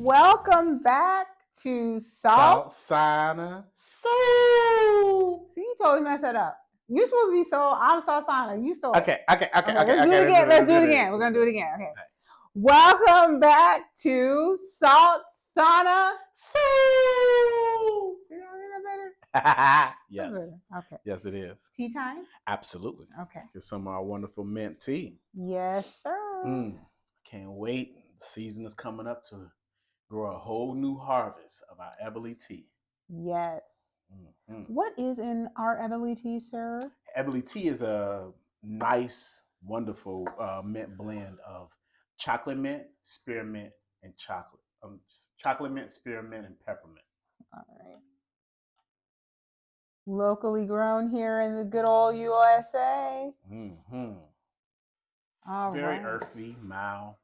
Welcome back to Salt, Salt. Sauna, Soothe. See, you totally messed that up. You're supposed to be Soul. I'm Salt Sauna. You Soul. Okay. Let's do it again. Let's do it again. We're gonna do it again. Okay. Welcome back to Salt Sauna. Soothe. See that better? Yes. Okay. Yes, it is. Tea time? Absolutely. Okay. Get some of our wonderful mint tea. Yes, sir. Can't wait. The season is coming up to grow a whole new harvest of our Everly tea. Yes. What is in our Everly tea, sir? Everly tea is a nice, wonderful mint blend of chocolate mint, spearmint, and chocolate. Chocolate mint, spearmint, and peppermint. All right. Locally grown here in the good old USA. All Very right. earthy, mild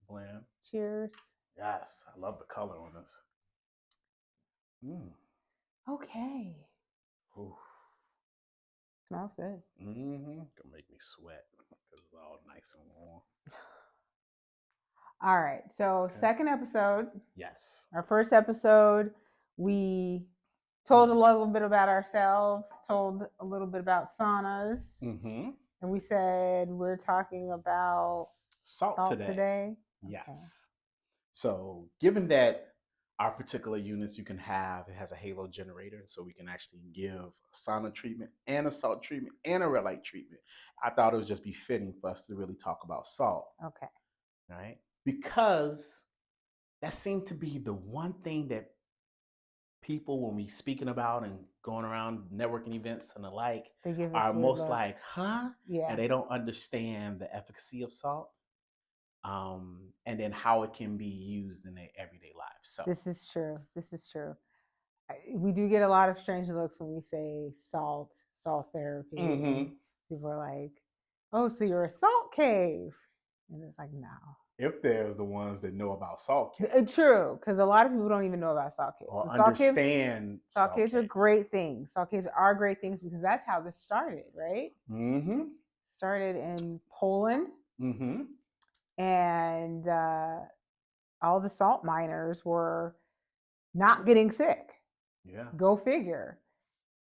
blend. Cheers. Yes, I love the color on this. Okay. Ooh. Smells good. Gonna make me sweat because it's all nice and warm. All right. So second episode. Yes. Our first episode, we told a little bit about ourselves, told a little bit about saunas, and we said we're talking about salt today. Yes. Okay. So given that our particular units it has a halo generator, so we can actually give a sauna treatment and a salt treatment and a red light treatment. I thought it would just be fitting for us to really talk about salt. Okay. All right. Because that seemed to be the one thing that people, when we speaking about and going around networking events and the like, are most like, huh? Yeah. And they don't understand the efficacy of salt. And then how it can be used in their everyday life. So this is true. We do get a lot of strange looks when we say salt therapy. People are like, "Oh, so you're a salt cave?" And it's like, no. If there's the ones that know about salt caves. True, because a lot of people don't even know about salt caves. Or understand salt caves are great things. Salt caves are great things because that's how this started, right? Started in Poland. And all the salt miners were not getting sick. Yeah. Go figure.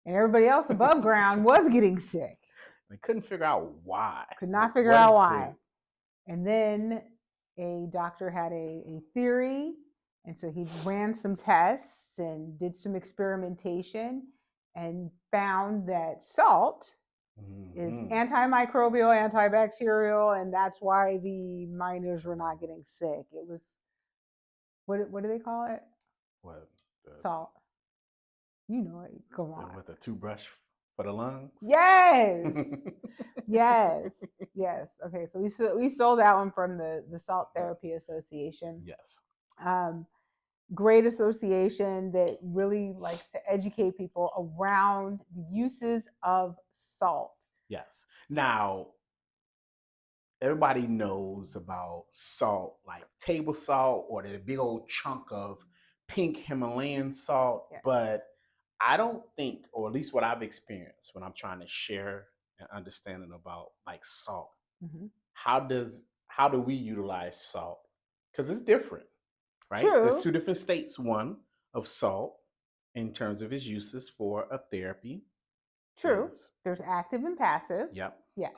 And everybody else above ground was getting sick. They couldn't figure out why. Could not figure out why. And then a doctor had a theory. And so he ran some tests and did some experimentation and found that salt is antimicrobial, antibacterial, and that's why the miners were not getting sick. It was, what do they call it? What? Salt. You know it. Come on. With a toothbrush for the lungs? Yes. Yes. Okay, so we stole that one from the Salt Therapy Association. Yes. Great association that really likes to educate people around the uses of salt. Yes. Now, everybody knows about salt, like table salt or the big old chunk of pink Himalayan salt, but I don't think, or at least what I've experienced when I'm trying to share an understanding about like salt, how do we utilize salt? Because it's different, right? True. There's two different states, one of salt in terms of its uses for a therapy. True. There's active and passive. Yep. Yes.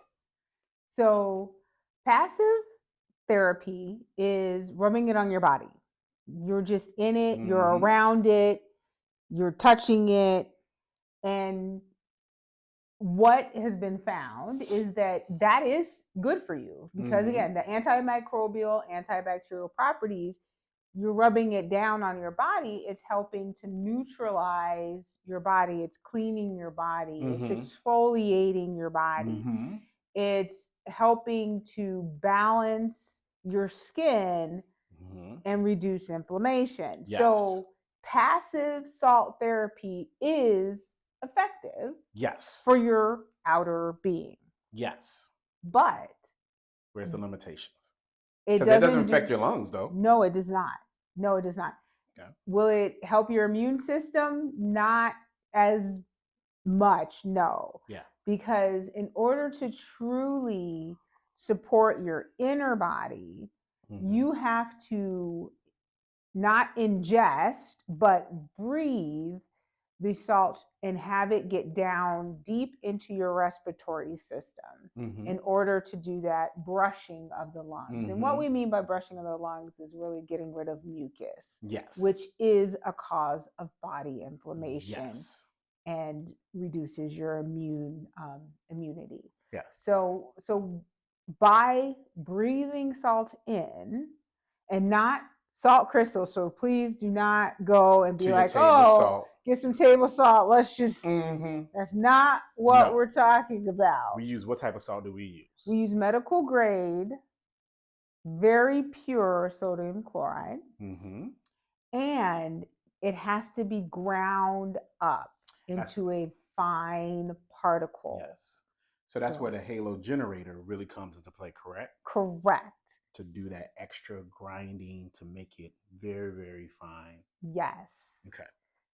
So passive therapy is rubbing it on your body. You're just in it, you're around it, you're touching it. And what has been found is that is good for you because again, the antimicrobial, antibacterial properties, you're rubbing it down on your body, it's helping to neutralize your body, it's cleaning your body, it's exfoliating your body, it's helping to balance your skin and reduce inflammation. Yes. So passive salt therapy is effective. Yes. For your outer being. Yes. But where's the limitations? Because it doesn't affect your lungs, though. No, it does not. Okay. Will it help your immune system? Not as much, no. Yeah. Because in order to truly support your inner body, you have to not ingest, but breathe the salt and have it get down deep into your respiratory system in order to do that brushing of the lungs. And what we mean by brushing of the lungs is really getting rid of mucus, Yes. which is a cause of body inflammation Yes. and reduces your immunity. Yes. So by breathing salt in and not salt crystals. So please do not go and be like, oh, get some table salt. Let's just, that's not what we're talking about. We use, what type of salt do we use? We use medical grade, very pure sodium chloride. And it has to be ground up into a fine particle. Yes. So that's where the halo generator really comes into play, correct? Correct. To do that extra grinding to make it very, very fine. Yes. Okay.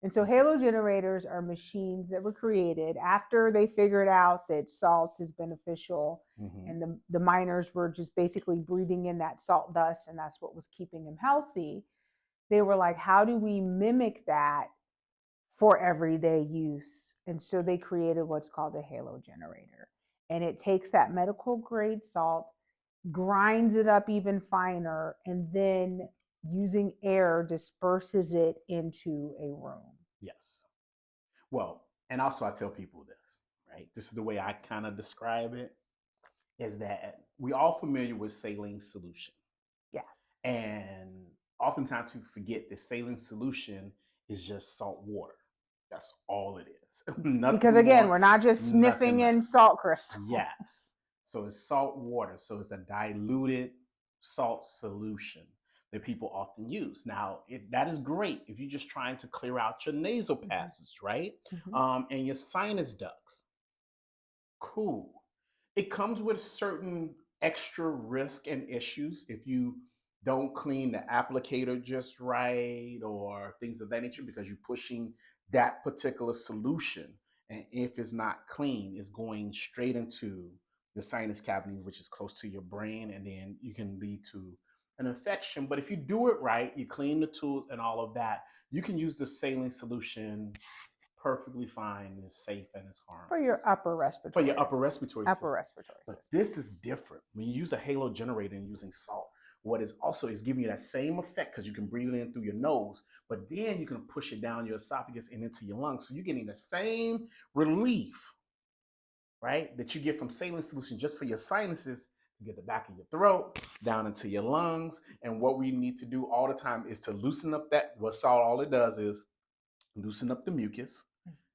And so halo generators are machines that were created after they figured out that salt is beneficial, and the miners were just basically breathing in that salt dust, and that's what was keeping them healthy. They were like, how do we mimic that for everyday use? And so they created what's called a halo generator. And it takes that medical grade salt, grinds it up even finer, and then using air disperses it into a room. Yes. Well, and also I tell people this, right? This is the way I kind of describe it, is that we all familiar with saline solution. Yes. And oftentimes people forget that saline solution is just salt water. That's all it is. Because again, we're not just sniffing in salt crystals. Yes. So it's salt water. So it's a diluted salt solution that people often use. Now, that is great if you're just trying to clear out your nasal passage, right? And your sinus ducts. Cool. It comes with certain extra risk and issues if you don't clean the applicator just right or things of that nature, because you're pushing that particular solution. And if it's not clean, it's going straight into the sinus cavity, which is close to your brain, and then you can lead to an infection. But if you do it right, you clean the tools and all of that, you can use the saline solution perfectly fine, and safe, and it's harmless. For your upper respiratory. For your upper respiratory system. But system. this is different. When you use a halo generator and using salt, what is also is giving you that same effect, because you can breathe it in through your nose, but then you can push it down your esophagus and into your lungs. So you're getting the same relief, right, that you get from saline solution just for your sinuses, to get the back of your throat, down into your lungs. And what we need to do all the time is to loosen up that, what salt, all it does is loosen up the mucus,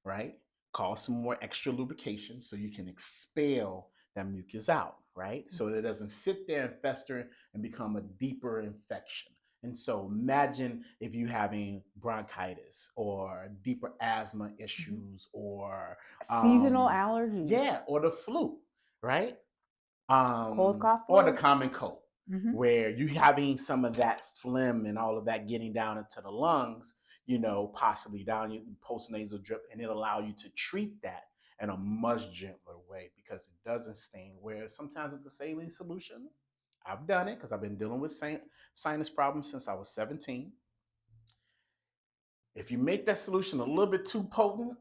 right? Cause some more extra lubrication so you can expel that mucus out, right? So it doesn't sit there and fester and become a deeper infection. And so imagine if you're having bronchitis or deeper asthma issues or seasonal allergies. Yeah, or the flu, right? Cold, cough, flu. Or the common cold, where you having some of that phlegm and all of that getting down into the lungs, possibly down your postnasal drip, and it'll allow you to treat that in a much gentler way because it doesn't sting. Whereas sometimes with the saline solution, I've done it because I've been dealing with sinus problems since I was 17. If you make that solution a little bit too potent,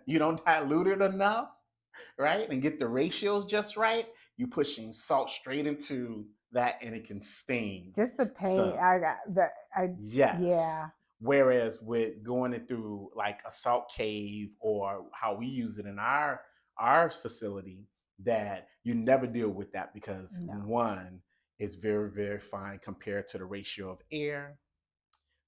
you don't dilute it enough, right, and get the ratios just right, you're pushing salt straight into that, and it can sting. Just the pain. So, yes. Yeah. Whereas with going it through like a salt cave or how we use it in our facility, that you never deal with that because one, it's very, very fine compared to the ratio of air.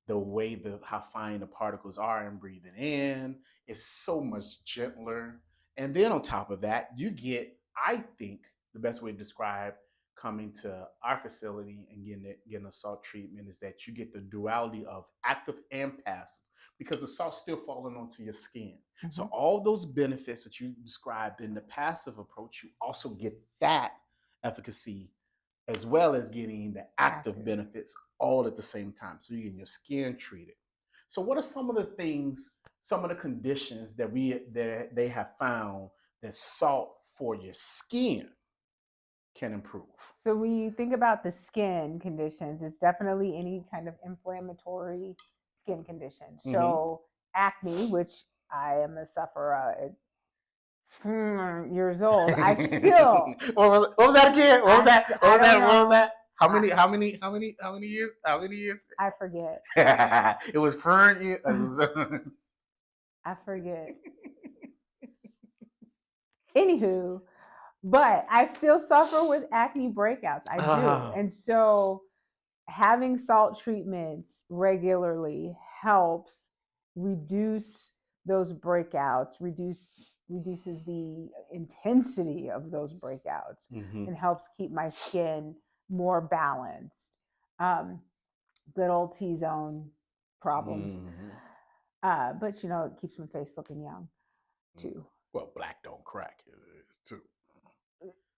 The way how fine the particles are in breathing in is so much gentler. And then on top of that, you get, I think, the best way to describe coming to our facility and getting a salt treatment is that you get the duality of active and passive, because the salt's still falling onto your skin. So all those benefits that you described in the passive approach, you also get that efficacy as well as getting the active benefits all at the same time. So you're getting your skin treated. So what are some of the things, some of the conditions that they have found that salt for your skin can improve. So when you think about the skin conditions, it's definitely any kind of inflammatory skin condition. So acne, which I am a sufferer at years old, I still. What was that again? What was that? What was that? Know. What was that? How many years? How many years? I forget. It was current. I forget. Anywho, but I still suffer with acne breakouts. I do. And so having salt treatments regularly helps reduce those breakouts, reduces the intensity of those breakouts, and helps keep my skin more balanced. Good old T-zone problems. But it keeps my face looking young too. Well, black don't crack too.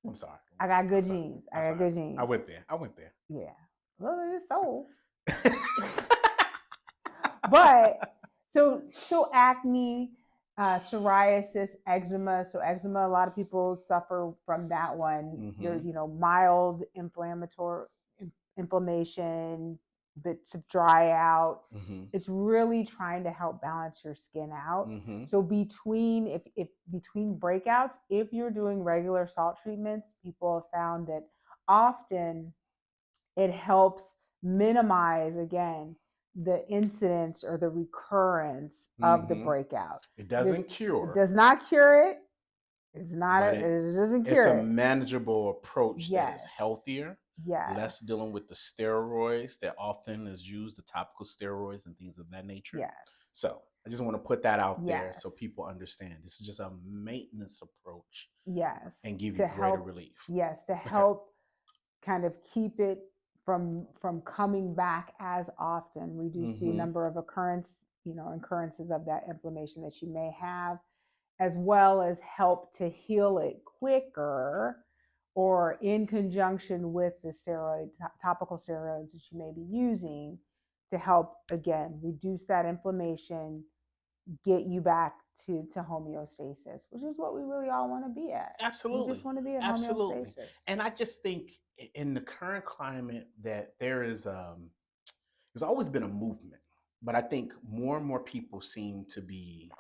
I'm sorry. I got good genes. I got good genes. I went there. Yeah. Well, it's so. But so acne, psoriasis, eczema. So eczema, a lot of people suffer from that one. There's mild inflammation, bits of dry out. It's really trying to help balance your skin out. So between between breakouts, if you're doing regular salt treatments, people have found that often it helps minimize, again, the incidence or the recurrence of the breakout. It doesn't cure. It does not cure it. It's not. It doesn't cure it. It's a manageable approach that is healthier. Yes. Less dealing with the steroids that often is used, the topical steroids and things of that nature. Yes. So I just want to put that out there so people understand. This is just a maintenance approach. Yes. And give you greater relief. Yes, to help kind of keep it from coming back as often, reduce the number of occurrences of that inflammation that you may have, as well as help to heal it quicker, or in conjunction with the topical steroids that you may be using to help, again, reduce that inflammation, get you back to homeostasis, which is what we really all want to be at. Absolutely. We just want to be at homeostasis. And I just think in the current climate that there's always been a movement, but I think more and more people seem to be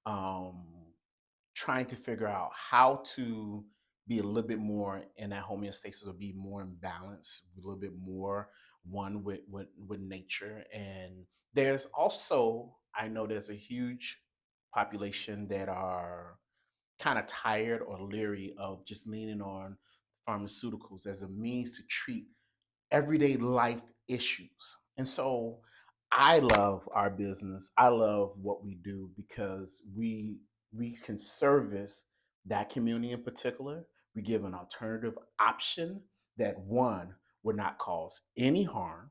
trying to figure out how to be a little bit more in that homeostasis, or be more in balance, a little bit more one with nature. And there's also, I know there's a huge population that are kind of tired or leery of just leaning on pharmaceuticals as a means to treat everyday life issues. And so I love our business. I love what we do because we can service that community in particular. We give an alternative option that, one, would not cause any harm,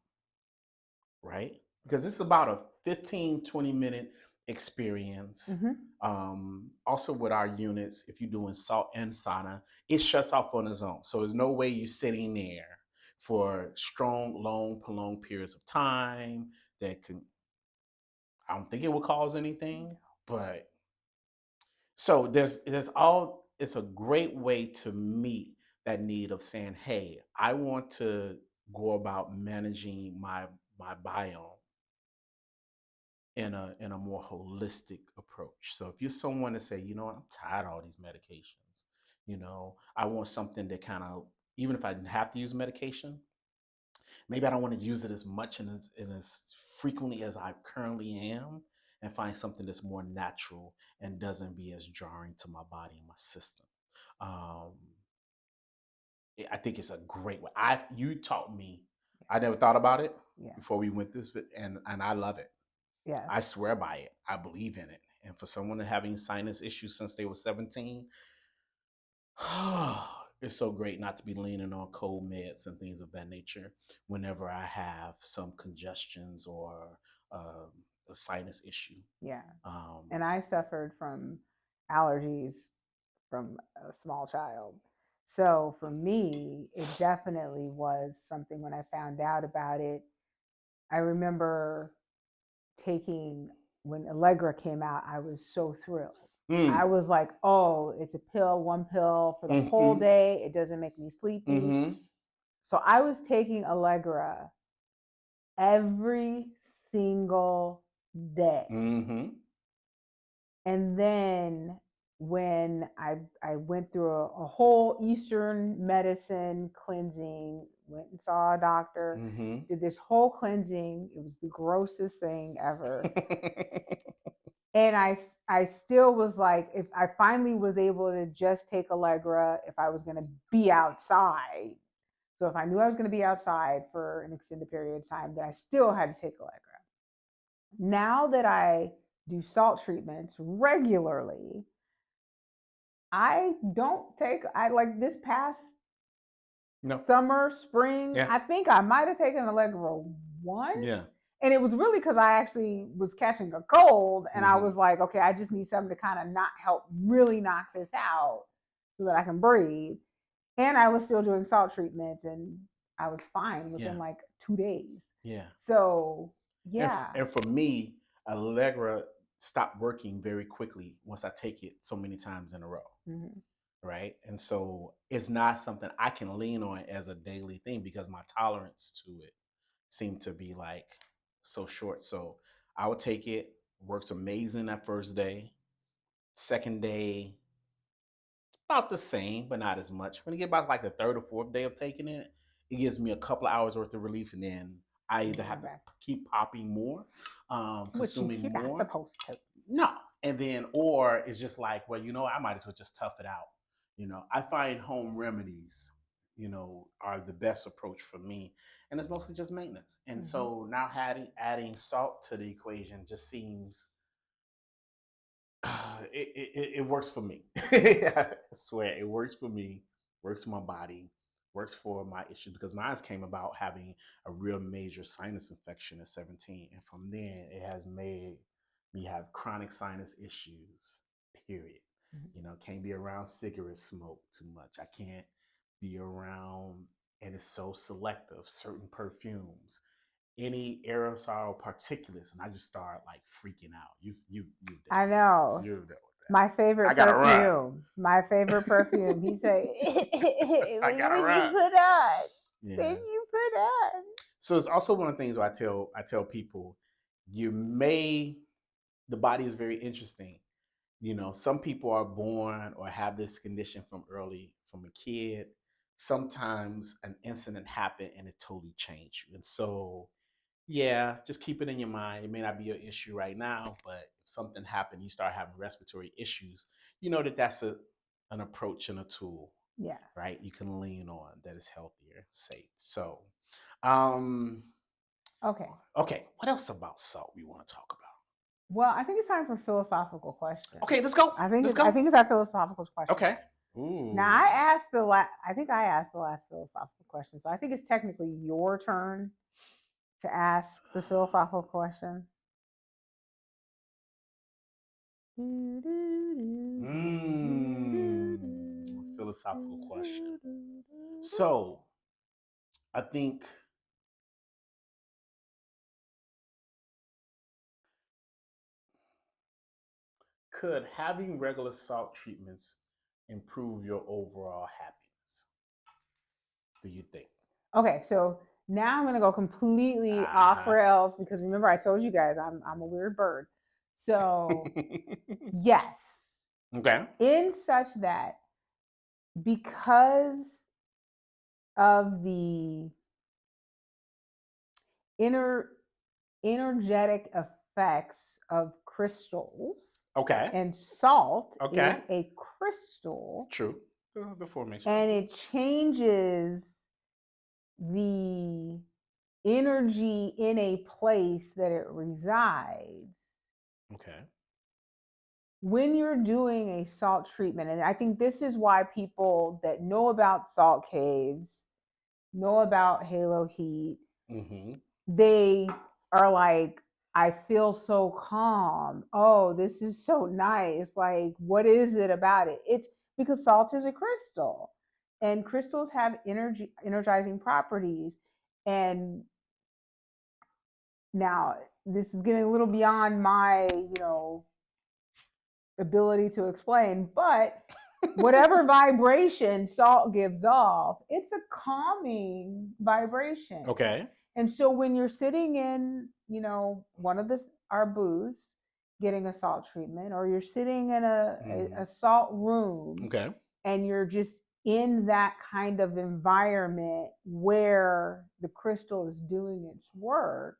right? Because it's about a 15, 20-minute experience. Also with our units, if you're doing salt and sauna, it shuts off on its own. So there's no way you're sitting there for strong, long, prolonged periods of time that can, I don't think it would cause anything, but so it's a great way to meet that need of saying, hey, I want to go about managing my biome in a more holistic approach. So if you're someone to say, I'm tired of all these medications, I want something that kind of, even if I have to use medication, maybe I don't want to use it as much and as frequently as I currently am, and find something that's more natural and doesn't be as jarring to my body and my system. I think it's a great way. You taught me. I never thought about it before we went this, and I love it. Yes. I swear by it. I believe in it. And for someone having sinus issues since they were 17, it's so great not to be leaning on cold meds and things of that nature whenever I have some congestions or a sinus issue. Yeah. And I suffered from allergies from a small child. So for me, it definitely was something. When I found out about it, I remember when Allegra came out, I was so thrilled. I was like, oh, it's a pill, one pill for the whole day. It doesn't make me sleepy. So I was taking Allegra every single day. And then when I went through a whole Eastern medicine cleansing, went and saw a doctor, did this whole cleansing. It was the grossest thing ever. And I still was like, if I finally was able to just take Allegra, if I was going to be outside. So if I knew I was going to be outside for an extended period of time, then I still had to take Allegra. Now that I do salt treatments regularly, I don't take, I like this past summer, spring, I think I might have taken Allegra once. And it was really because I actually was catching a cold and I was like, okay, I just need something to kind of not help really knock this out so that I can breathe. And I was still doing salt treatments and I was fine within like 2 days. So, And for me, Allegra stopped working very quickly once I take it so many times in a row. Right. And so it's not something I can lean on as a daily thing because my tolerance to it seemed to be like so short. So I would take it, works amazing that first day. Second day, about the same, but not as much. When you get about like the third or fourth day of taking it, it gives me a couple of hours worth of relief, and then I either have to keep popping more, consuming you're more. Not supposed to. No, and then or it's just like, well, I might as well just tough it out. I find home remedies, are the best approach for me, and it's mostly just maintenance. And so now adding salt to the equation just seems it works for me. I swear it works for me, works for my body, works for my issue because mine came about having a real major sinus infection at 17. And from then it has made me have chronic sinus issues, period. Can't be around cigarette smoke too much. I can't be around, and it's so selective, certain perfumes, any aerosol particulates, and I just start like freaking out. You I know. You're dealt with that. My favorite perfume. Run. My favorite perfume. He said, I gotta run. You put on. Then you put on. So it's also one of the things where I tell people, the body is very interesting. Some people are born or have this condition from a kid. Sometimes an incident happened and it totally changed you. And so just keep it in your mind. It may not be your issue right now, but if something happened, you start having respiratory issues, that's an approach and a tool. Right? You can lean on that is healthier, safe. So, okay. What else about salt we want to talk about? Well, I think it's time for philosophical questions. Okay, let's go. I think it's our philosophical question. Okay. Ooh. Now I asked the last philosophical question, so I think it's technically your turn to ask the philosophical question. Philosophical question. So, I think could having regular salt treatments improve your overall happiness? Do you think? Okay, so now I'm going to go completely off rails because remember I told you guys I'm a weird bird. So yes. Okay. In such that because of the energetic effects of crystals. Okay. And salt is a crystal. True. The formation. And it changes the energy in a place that it resides. Okay. When you're doing a salt treatment, and I think this is why people that know about salt caves, know about halo heat, they are like, I feel so calm. Oh, this is so nice. Like, what is it about it? It's because salt is a crystal and crystals have energizing properties. And now this is getting a little beyond my, ability to explain, but whatever vibration salt gives off, it's a calming vibration. Okay. And so when you're sitting in, one of our booths getting a salt treatment, or you're sitting in a salt room, okay, and you're just in that kind of environment where the crystal is doing its work,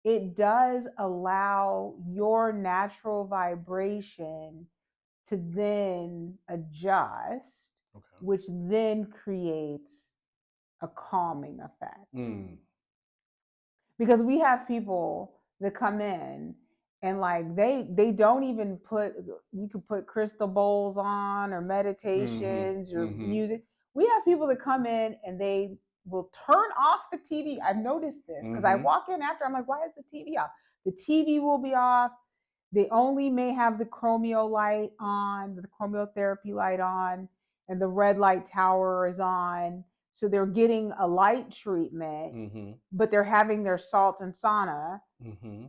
it does allow your natural vibration to then adjust, which then creates a calming effect. Because we have people that come in and like they don't even you could put crystal bowls on or meditations or music. We have people that come in and they will turn off the TV. I've noticed this because I walk in after, I'm like, why is the TV off? The TV will be off. They only may have the chromio light on, the chromiotherapy light on, and the red light tower is on. So they're getting a light treatment, but they're having their salt and sauna.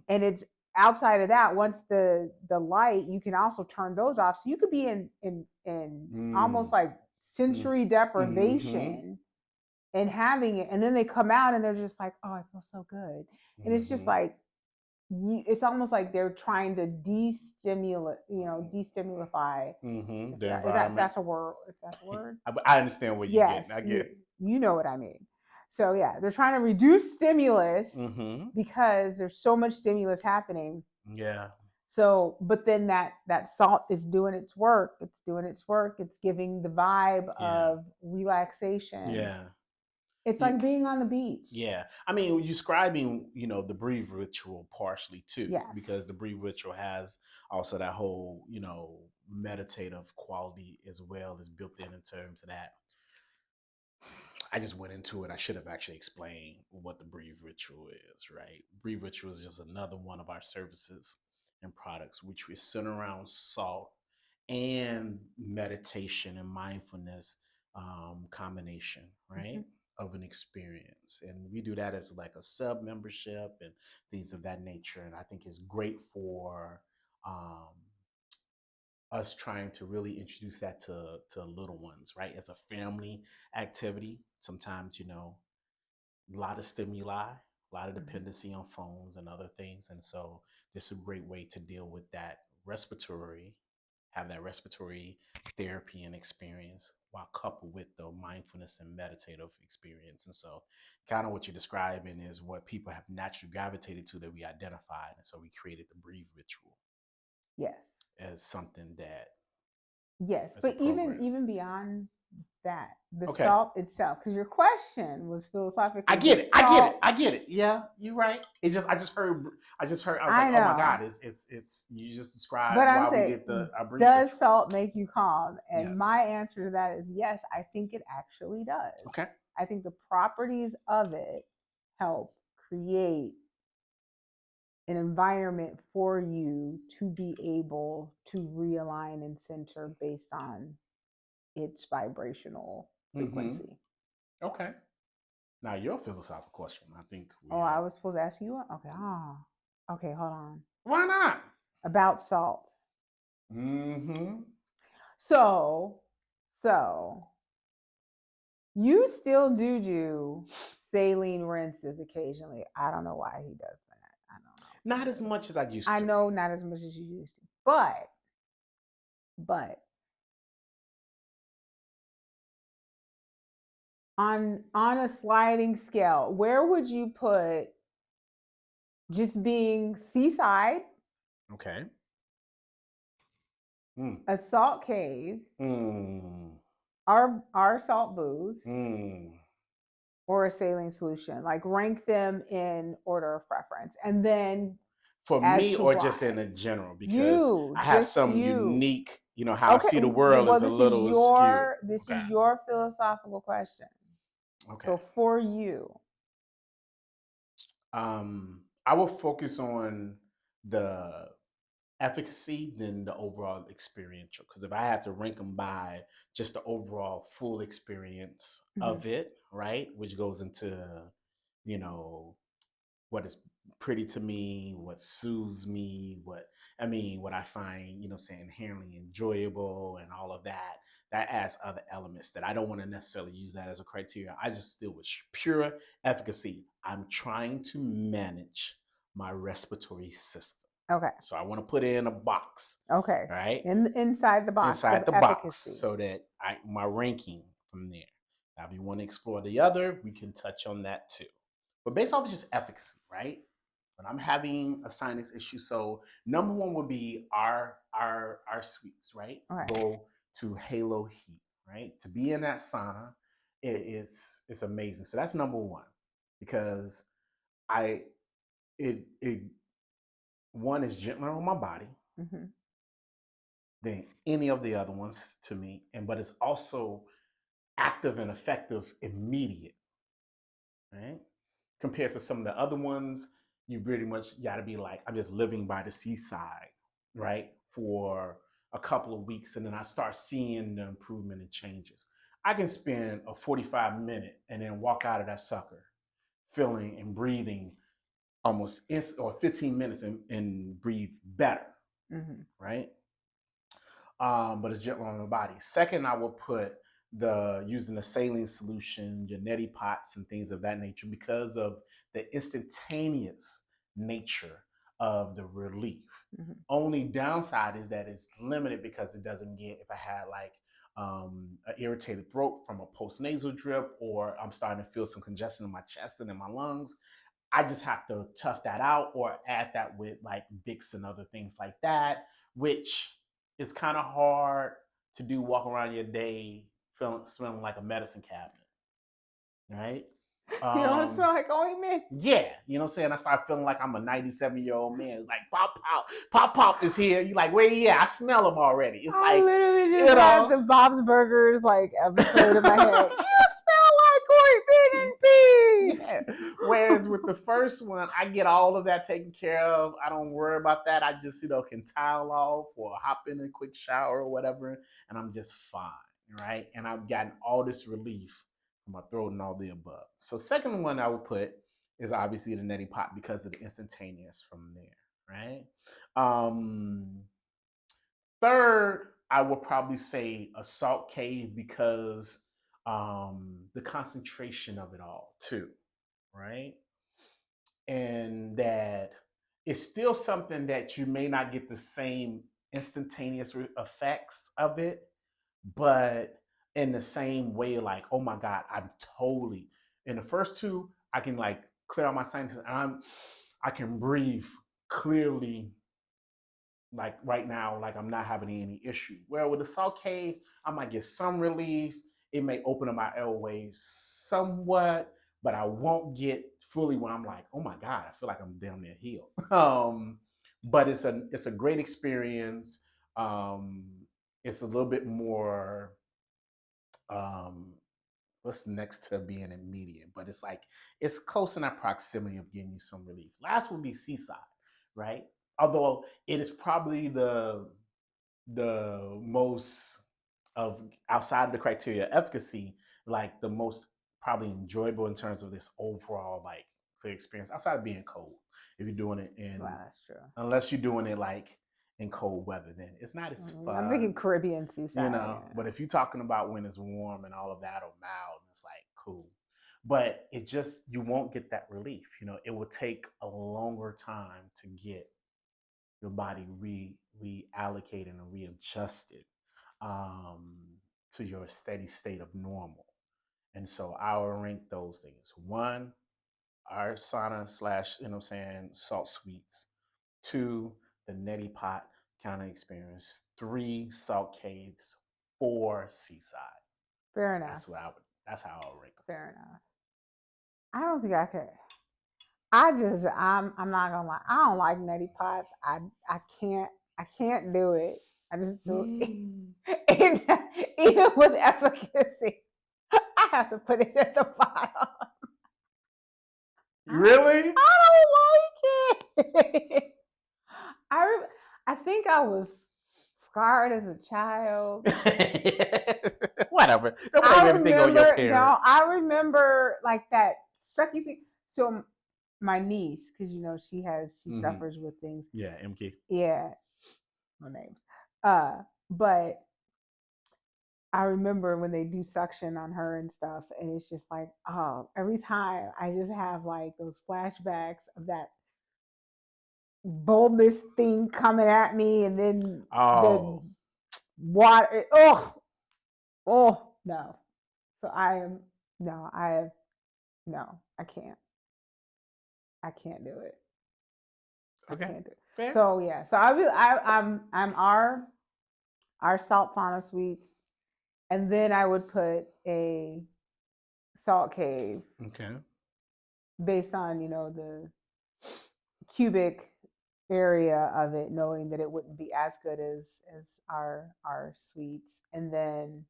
And it's outside of that, once the light, you can also turn those off. So you could be in almost like sensory deprivation and having it. And then they come out and they're just like, oh, I feel so good. And it's just like, it's almost like they're trying to destimulify the environment. That's a word. If that's a word, I understand what you get. I get. You know what I mean. So yeah, they're trying to reduce stimulus because there's so much stimulus happening. Yeah. So, but then that salt is doing its work. It's doing its work. It's giving the vibe of relaxation. Yeah. It's like being on the beach. Yeah. I mean, you're describing, the breathe ritual partially too. Yes. Because the breathe ritual has also that whole, meditative quality as well as built in terms of that. I just went into it. I should have actually explained what the breathe ritual is, right? Breathe ritual is just another one of our services and products, which we center around salt and meditation and mindfulness combination, right? Of an experience. And we do that as like a sub membership and things of that nature. And I think it's great for us trying to really introduce that to little ones, right? As a family activity. Sometimes, a lot of stimuli, a lot of dependency on phones and other things. And so this is a great way to deal with that have that respiratory therapy and experience while coupled with the mindfulness and meditative experience. And so kind of what you're describing is what people have naturally gravitated to that we identified. And so we created the breathe ritual. Yes. As something that. Yes, but even beyond that, the salt itself, because your question was philosophical. I get it. Yeah, you're right. I just heard. I was like, oh my God, it's you just described why we did the. Does salt make you calm? And my answer to that is yes. I think it actually does. Okay. I think the properties of it help create an environment for you to be able to realign and center based on its vibrational frequency. Okay. Now your philosophical question, I think. I was supposed to ask you one? Okay. Okay, hold on. Why not? About salt. So you still do saline rinses occasionally. I don't know why he does that. I don't know. Not as much as I used to. I know, not as much as you used to. But on a sliding scale, where would you put just being seaside? Okay. A salt cave. Our salt booths. Or a saline solution. Like rank them in order of preference. And then for me or just in a general, because I have some unique, how I see the world is a little skewed. This is your philosophical question. Okay. So for you. I will focus on the efficacy than the overall experiential. Because if I had to rank them by just the overall full experience of it, right, which goes into, what is pretty to me, what soothes me, what I find, inherently enjoyable and all of that. That adds other elements that I don't want to necessarily use that as a criteria. I just deal with pure efficacy. I'm trying to manage my respiratory system. Okay. So I want to put it in a box. Okay. Right? Inside the box. Inside the efficacy. box, so that my ranking from there. Now, if you want to explore the other, we can touch on that too. But based off of just efficacy, right? When I'm having a sinus issue, so number one would be our suites, right? Right. Go to Halo Heat, right? To be in that sauna, it's amazing. So that's number one, because one is gentler on my body than any of the other ones to me, but it's also active and effective immediate, right? Compared to some of the other ones, you pretty much got to be like, I'm just living by the seaside, right, for a couple of weeks, and then I start seeing the improvement and changes. I can spend a 45-minute and then walk out of that sucker feeling and breathing almost or 15 minutes and breathe better, right? But it's gentle on the body. Second, I will put using the saline solution, your neti pots and things of that nature, because of the instantaneous nature of the relief. Only downside is that it's limited because it doesn't get, if I had like an irritated throat from a post-nasal drip, or I'm starting to feel some congestion in my chest and in my lungs, I just have to tough that out or add that with like Vicks and other things like that, which is kind of hard to do, walk around your day smelling like a medicine cabinet, right? You don't smell like ointment? Yeah, you know what I'm saying? I start feeling like I'm a 97-year-old man. It's like, Pop is here. You like, where you at? I smell him already. It's I literally just had the Bob's Burgers like episode in my head. You smell like ointment and tea. Yeah. Whereas with the first one, I get all of that taken care of. I don't worry about that. I just, can towel off or hop in a quick shower or whatever, and I'm just fine, right? And I've gotten all this relief from my throat and all the above. So second one I would put is obviously the neti pot, because of the instantaneous from there, right? Third, I would probably say a salt cave, because the concentration of it all too, right? And that it's still something that you may not get the same instantaneous effects of it, but in the same way, like, oh my God, I'm totally, in the first two, I can like clear out my sinuses, and I can breathe clearly, like right now, like I'm not having any issue. Where with the salt cave, I might get some relief. It may open up my airways somewhat, but I won't get fully when I'm like, oh my God, I feel like I'm down there healed. But it's a great experience. It's a little bit more what's next to being immediate, but it's like it's close in that proximity of getting you some relief. Last would be seaside, right? Although it is probably the most of, outside the criteria of efficacy, like the most probably enjoyable in terms of this overall like clear experience, outside of being cold. If you're doing it in, wow, that's true. Unless you're doing it like in cold weather, then it's not as fun. I'm thinking Caribbean seaside. But if you're talking about when it's warm and all of that, or mild, it's like cool. But it just, you won't get that relief. It will take a longer time to get your body reallocated and readjusted to your steady state of normal. And so I will rank those things. One, our sauna / salt suites. Two, the neti pot kind of experience. Three, salt caves. Four, seaside. Fair enough. That's how I would rank them. Fair enough. I don't think I could. I'm not gonna lie. I don't like neti pots. I can't do it. I just even with efficacy, I have to put it at the bottom. Really? I don't like it. I think I was scarred as a child. Whatever. Don't blame everything on your parents. No, I remember like that sucky thing. So my niece, because she Mhm. suffers with things. Yeah, MK. Yeah, no names. But I remember when they do suction on her and stuff, and it's just like, oh, every time I just have like those flashbacks of that bulbous thing coming at me, and then the Oh, water. Oh, no. So I am no, I have no, I can't. I can't do it. I okay. can't do it. Fair. So yeah, so I'm our salt sauna suites, and then I would put a salt cave Okay. based on the cubic area of it, knowing that it wouldn't be as good as our suites, and then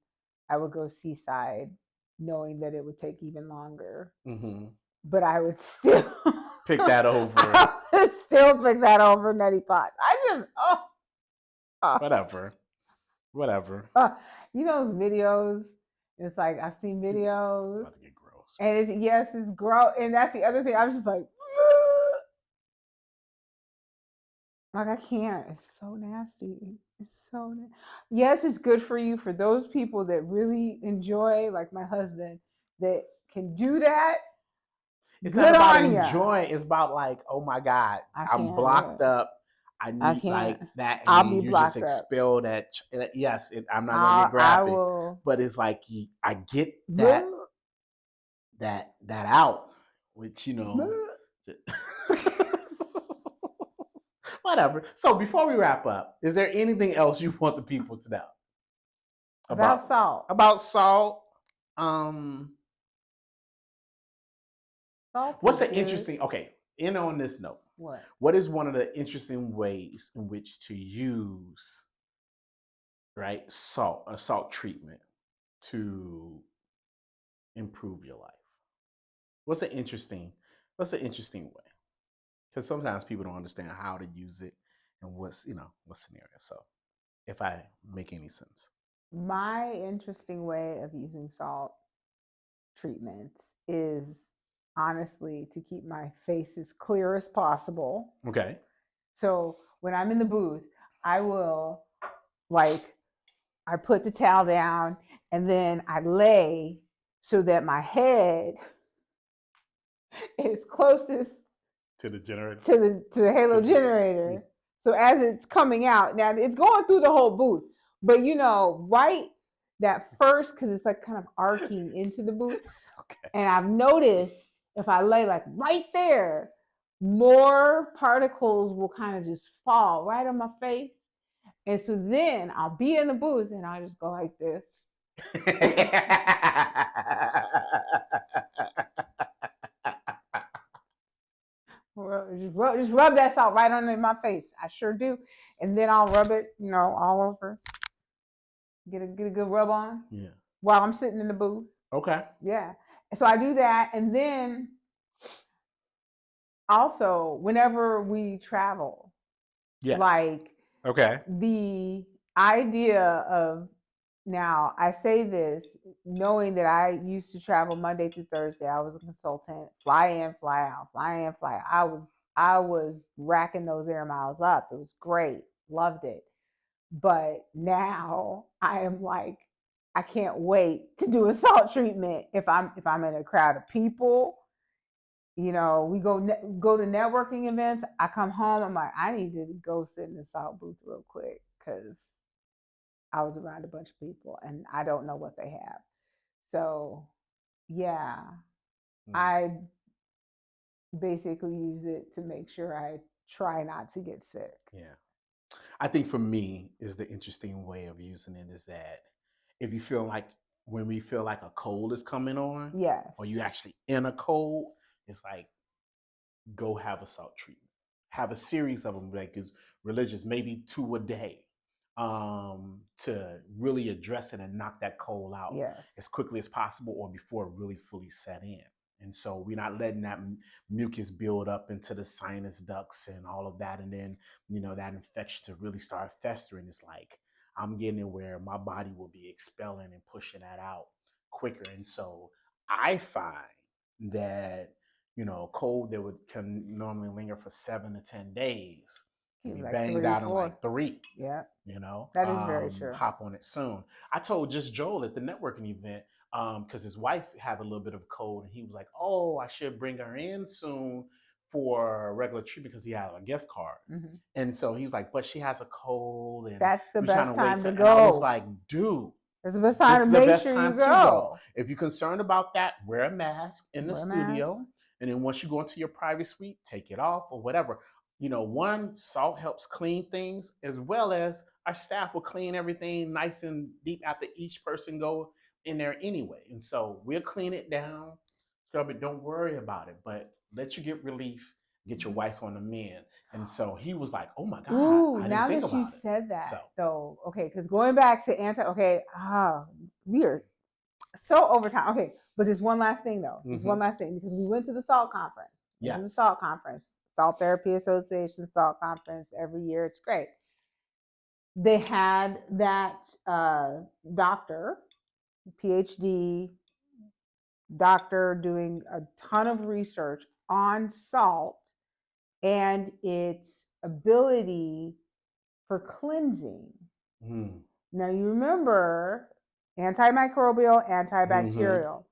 I would go seaside, knowing that it would take even longer, Mm-hmm. but I would still Pick that over. I would still pick that over neti pots. I just Whatever. Whatever. those videos. It's like I've seen videos, About to get gross. and it's gross, and that's the other thing. I was just like. Like I can't. It's so nasty. It's so yes, it's good for you for those people that really enjoy, like my husband, that can do that. It's Good not about on ya. enjoying. It's about like, oh my God, I I'm can't do blocked it. up. I I need can't. like that, and I'll then be you just blocked up. expel that. Yes, I'm not gonna get I graphic, will. but it's like I get that out, which whatever. So before we wrap up, is there anything else you want the people to know About salt? About salt. Um, Salt what's is an good. interesting? Okay, on this note, what is one of the interesting ways in which to use a salt treatment to improve your life? What's an interesting way? Because sometimes people don't understand how to use it and what scenario. So if I make any sense. My interesting way of using salt treatments is honestly to keep my face as clear as possible. Okay. So when I'm in the booth, I will I put the towel down and then I lay so that my head is closest to the generator, to the halo generator. So as it's coming out, now it's going through the whole booth, but right that first, because it's like kind of arcing into the booth. Okay. And I've noticed if I lay like right there, more particles will kind of just fall right on my face. And so then I'll be in the booth and I'll just go like this. Just rub that salt right under my face. I sure do. And then I'll rub it, all over. Get a good rub on. Yeah. While I'm sitting in the booth. Okay. Yeah. So I do that. And then also, whenever we travel, yes. Like, okay. The idea of now, I say this knowing that I used to travel Monday through Thursday. I was a consultant, fly in, fly out, fly in, fly out. I was racking those air miles up. It was great. Loved it. But now I am like, I can't wait to do a salt treatment if I'm in a crowd of people. We go to networking events. I come home. I'm like, I need to go sit in the salt booth real quick because I was around a bunch of people and I don't know what they have. So, yeah, I basically use it to make sure I try not to get sick. Yeah. I think for me is the interesting way of using it is that if you feel like when we feel like a cold is coming on, yes, or you actually in a cold, it's like go have a salt treatment. Have a series of them, like is religious, maybe 2 a day, to really address it and knock that cold out as quickly as possible or before it really fully set in. And so we're not letting that mucus build up into the sinus ducts and all of that. And then, that infection to really start festering. It's like, I'm getting it where my body will be expelling and pushing that out quicker. And so I find that, cold that can normally linger for 7 to 10 days can be Like banged 3, out in 4. like 3. Yeah, that is very true. Hop on it soon. I told just Joel at the networking event, because his wife had a little bit of a cold, and he was like, "Oh, I should bring her in soon for regular treatment because he had a gift card." Mm-hmm. And so he was like, "But she has a cold, and that's the we're trying best to wait time to And I was go. like, "Dude, It's the best this time is to the make best sure you time to go. go. If you're concerned about that, wear a mask in the Wear a studio, mask. and then once you go into your private suite, take it off or whatever." One, salt helps clean things, as well as our staff will clean everything nice and deep after each person go in there anyway. And so we'll clean it down, scrub it. Don't worry about it, but let you get relief, get your wife on the mend. And so he was like, "Oh my God, Ooh, I didn't now think that you about it." said that, So though, okay, because going back to we are so over time. Okay, but there's one last thing, though. There's one last thing, because we went to the SALT conference. Went to the SALT conference, Salt Therapy Association SALT conference every year. It's great. They had that doctor, PhD doctor, doing a ton of research on salt and its ability for cleansing. Now, you remember antimicrobial, antibacterial.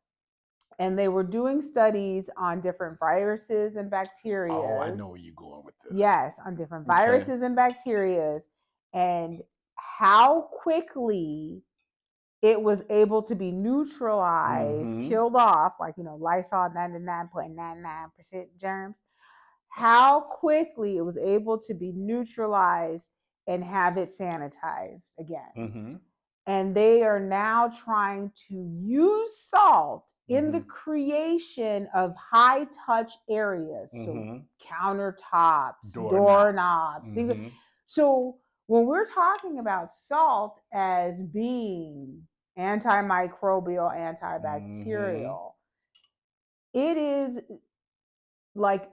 And they were doing studies on different viruses and bacteria. Oh, I know where you're going with this. Yes, on different viruses and bacteria, and how quickly it was able to be neutralized, killed off, like, Lysol 99.99% germs. How quickly it was able to be neutralized and have it sanitized again. And they are now trying to use salt in the creation of high touch areas, so countertops, doorknobs, things like. So when we're talking about salt as being antimicrobial, antibacterial, it is like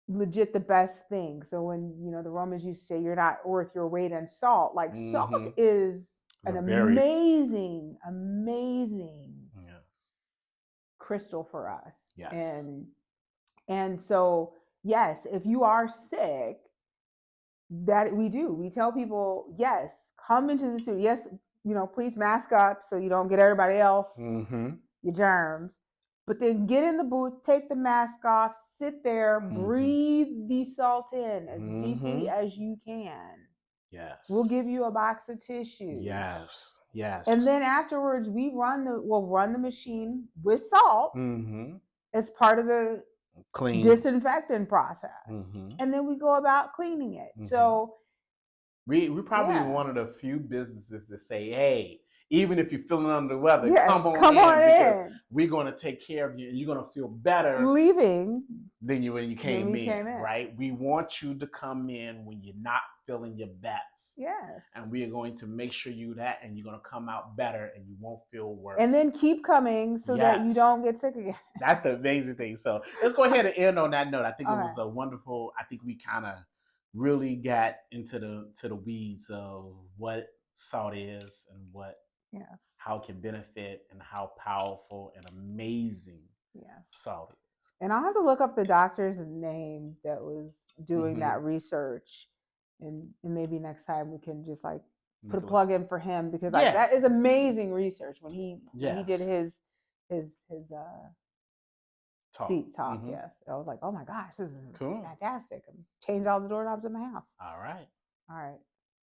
legit the best thing. So when the Romans used to say you're not worth your weight in salt, like salt is an amazing crystal for us. Yes. And so, yes, if you are sick, that we tell people, yes, come into the studio. Yes, please mask up so you don't get everybody else your germs. But then get in the booth, take the mask off, sit there, breathe the salt in as deeply as you can. Yes. We'll give you a box of tissues. Yes. Yes. And then afterwards, we'll run the machine with salt as part of the disinfectant process. And then we go about cleaning it. So we probably one of the few businesses to say, "Hey, even if you're feeling under the weather, come on in, because we're going to take care of you, and you're going to feel better leaving than when you came in, right? We want you to come in when you're not feeling your best. Yes. And we are going to make sure you that, and you're going to come out better, and you won't feel worse. And then keep coming so that you don't get sick again." That's the amazing thing. So let's go ahead and end on that note. I think it was a wonderful. I think we kind of really got into the weeds of what salt is and how it can benefit and how powerful and amazing salt is. And I'll have to look up the doctor's name that was doing that research, and maybe next time we can just like put a plug in for him, because like that is amazing research when he did his talk. Yes, I was like, oh my gosh, this is fantastic. Change all the doorknobs in my house. All right.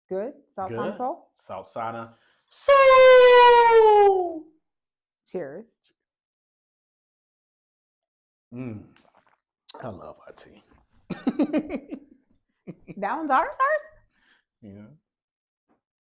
Good. Salt Sauna Soul. Salt Sauna. Cheers. I love our tea. That one's ours? Yeah.